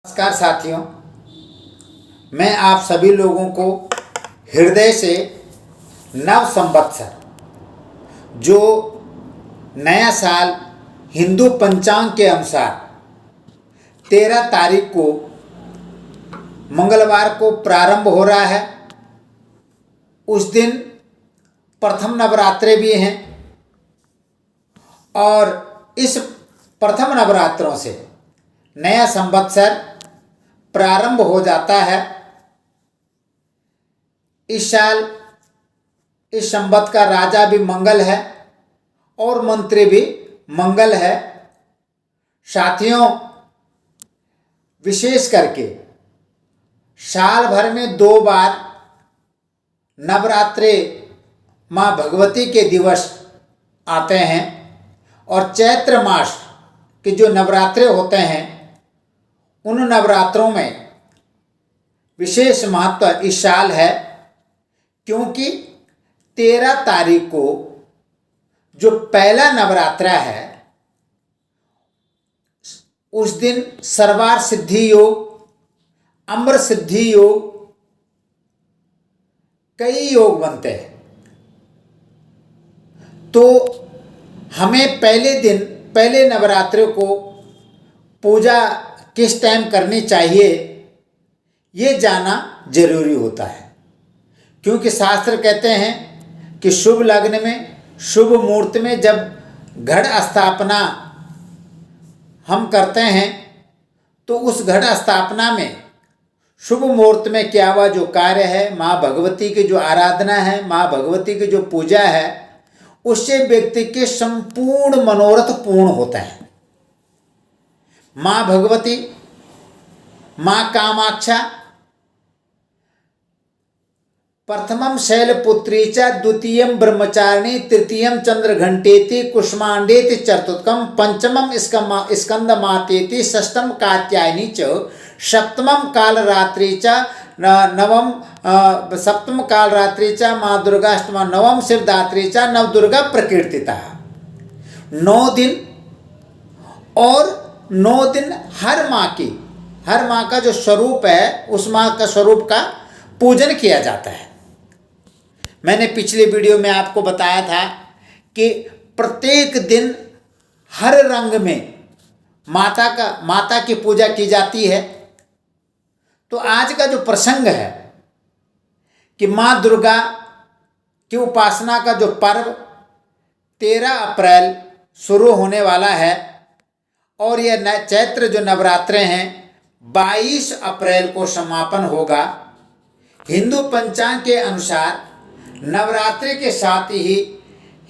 नमस्कार साथियों, मैं आप सभी लोगों को हृदय से नव संवत्सर जो नया साल हिंदू पंचांग के अनुसार 13 तारीख को मंगलवार को प्रारंभ हो रहा है। उस दिन प्रथम नवरात्रे भी हैं और इस प्रथम नवरात्रों से नया संवत्सर प्रारंभ हो जाता है। इस साल इस संवत का राजा भी मंगल है और मंत्री भी मंगल है। साथियों, विशेष करके साल भर में 2 बार नवरात्रे माँ भगवती के दिवस आते हैं और चैत्र मास के जो नवरात्रे होते हैं उन नवरात्रों में विशेष महत्व इस साल है, क्योंकि 13 तारीख को जो पहला नवरात्रा है उस दिन सर्वार सिद्धि योग, अमर सिद्धि योग, कई योग बनते हैं। तो हमें पहले नवरात्रि को पूजा किस टाइम करनी चाहिए ये जानना जरूरी होता है, क्योंकि शास्त्र कहते हैं कि शुभ लग्न में, शुभ मुहूर्त में जब घट स्थापना हम करते हैं तो उस घट स्थापना में शुभ मुहूर्त में किया हुआ जो कार्य है, माँ भगवती की जो आराधना है, माँ भगवती की जो पूजा है, उससे व्यक्ति के संपूर्ण मनोरथ पूर्ण होता है। माँ भगवती, माँ कामाक्षा प्रथमम शैलपुत्री च, द्वितीयम ब्रह्मचारिणी, तृतीयम चंद्रघंटेति, कुष्मांडेति चतुर्थम, पंचमम स्कंदमातेति, षष्ठम कात्यायनी च, सप्तमम कालरात्रि च, नवम सप्तम कालरात्रि च माँ दुर्गाष्टमा, नवम शिवदात्री च, नवदुर्गा प्रकीर्तिता। 9 दिन और 9 दिन हर माँ का जो स्वरूप है उस माँ का स्वरूप का पूजन किया जाता है। मैंने पिछले वीडियो में आपको बताया था कि प्रत्येक दिन हर रंग में माता की पूजा की जाती है। तो आज का जो प्रसंग है कि माँ दुर्गा की उपासना का जो पर्व 13 अप्रैल शुरू होने वाला है और यह चैत्र जो नवरात्रे हैं 22 अप्रैल को समापन होगा। हिंदू पंचांग के अनुसार नवरात्रि के साथ ही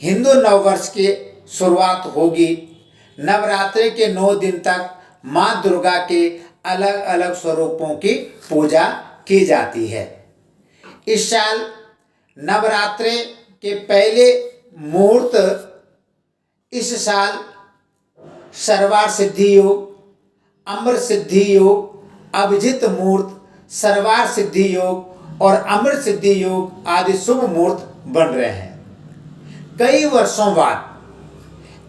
हिंदू नववर्ष की शुरुआत होगी। नवरात्रि के 9 दिन तक माँ दुर्गा के अलग अलग स्वरूपों की पूजा की जाती है। इस साल नवरात्रि के पहले मुहूर्त इस साल सर्वार सिद्धि योग, अमर सिद्धि योग, अभिजित मुहूर्त, सर्वार सिद्धि योग और अमर सिद्धि योग आदि शुभ मुहूर्त बन रहे हैं। कई वर्षों बाद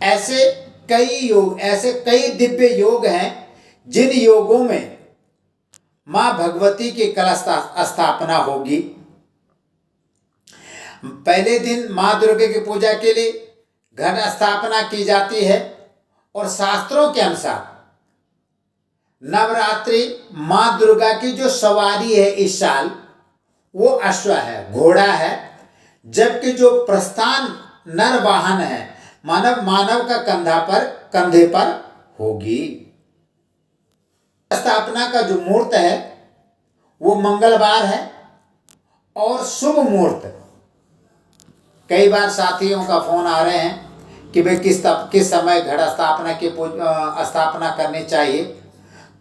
ऐसे कई दिव्य योग हैं जिन योगों में माँ भगवती की कलश स्थापना होगी। पहले दिन माँ दुर्गा की पूजा के लिए घट स्थापना की जाती है और शास्त्रों के अनुसार नवरात्रि माँ दुर्गा की जो सवारी है इस साल वो अश्व है, घोड़ा है, जबकि जो प्रस्थान नर वाहन है मानव का कंधे पर होगी। स्थापना का जो मुहूर्त है वो मंगलवार है और शुभ मुहूर्त, कई बार साथियों का फोन आ रहे हैं कि भाई किस समय घट स्थापना की स्थापना करनी चाहिए।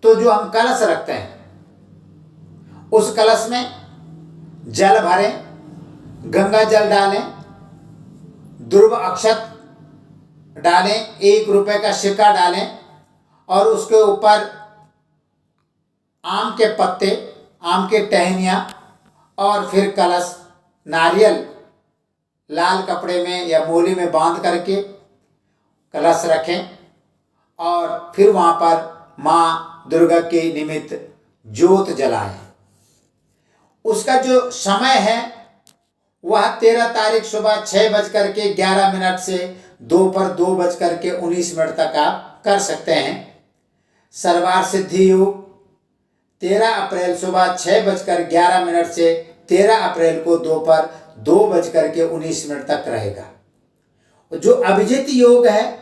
तो जो हम कलश रखते हैं उस कलश में जल भरें, गंगा जल डालें, ध्रुव अक्षत डालें, 1 रुपए का सिक्का डालें और उसके ऊपर आम के पत्ते, आम के टहनियाँ और फिर कलश नारियल लाल कपड़े में या मोली में बांध करके कलश रखें और फिर वहाँ पर माँ दुर्गा के निमित्त ज्योत जलाएं। उसका जो समय है वह 13 तारीख सुबह 6:11 से दोपहर 2:19 तक आप कर सकते हैं। सर्वार सिद्धि योग 13 अप्रैल सुबह 6:11 से 13 अप्रैल को दोपहर 2:19 तक रहेगा। जो अभिजित योग है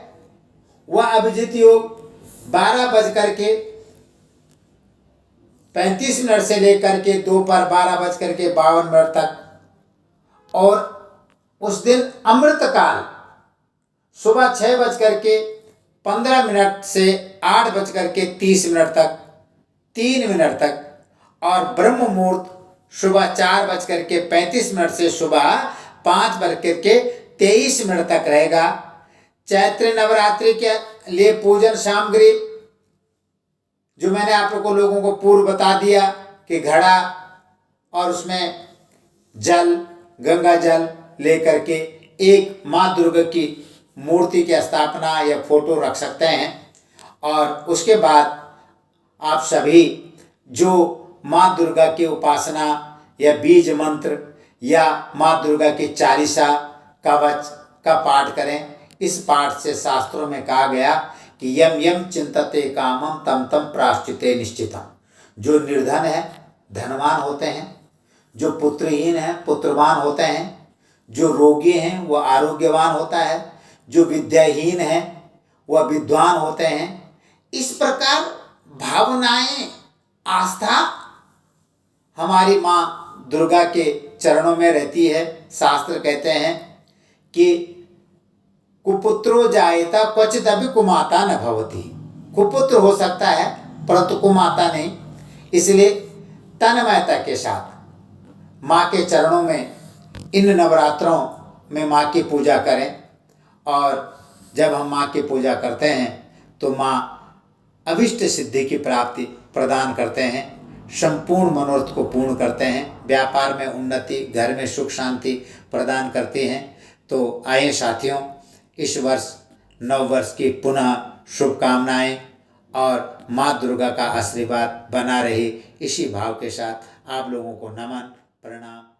वह अभिजित योग 12:35 से लेकर के दोपहर 12:52 तक, और उस दिन अमृतकाल सुबह 6:15 से 8:30 तक 3 मिनट तक, और ब्रह्म मुहूर्त सुबह 4:35 से सुबह 5:23 तक रहेगा। चैत्र नवरात्रि के लिए पूजन सामग्री जो मैंने आप लोगों को पूर्व बता दिया कि घड़ा और उसमें जल, गंगा जल लेकर के एक माँ दुर्गा की मूर्ति की स्थापना या फोटो रख सकते हैं। और उसके बाद आप सभी जो माँ दुर्गा की उपासना या बीज मंत्र या माँ दुर्गा की चालीसा कवच का पाठ करें। इस पाठ से शास्त्रों में कहा गया कि यम यम चिंतते कामम तम तम प्राश्चिते निश्चितम। जो निर्धन है धनवान होते हैं, जो पुत्रहीन है पुत्रवान होते हैं, जो रोगी हैं वह आरोग्यवान होता है, जो विद्याहीन है वह विद्वान होते हैं। इस प्रकार भावनाएं, आस्था हमारी माँ दुर्गा के चरणों में रहती है। शास्त्र कहते हैं कि कुपुत्रो जायेता क्वचिदपि कुमाता न भवति। कुपुत्र हो सकता है परंतु कुमाता नहीं। इसलिए तन्मयता के साथ माँ के चरणों में इन नवरात्रों में माँ की पूजा करें। और जब हम माँ की पूजा करते हैं तो माँ अभिष्ट सिद्धि की प्राप्ति प्रदान करते हैं, संपूर्ण मनोरथ को पूर्ण करते हैं, व्यापार में उन्नति, घर में सुख शांति प्रदान करती हैं। तो आइए साथियों, इस वर्ष नव वर्ष की पुनः शुभकामनाएं और माँ दुर्गा का आशीर्वाद बना रहे, इसी भाव के साथ आप लोगों को नमन, प्रणाम।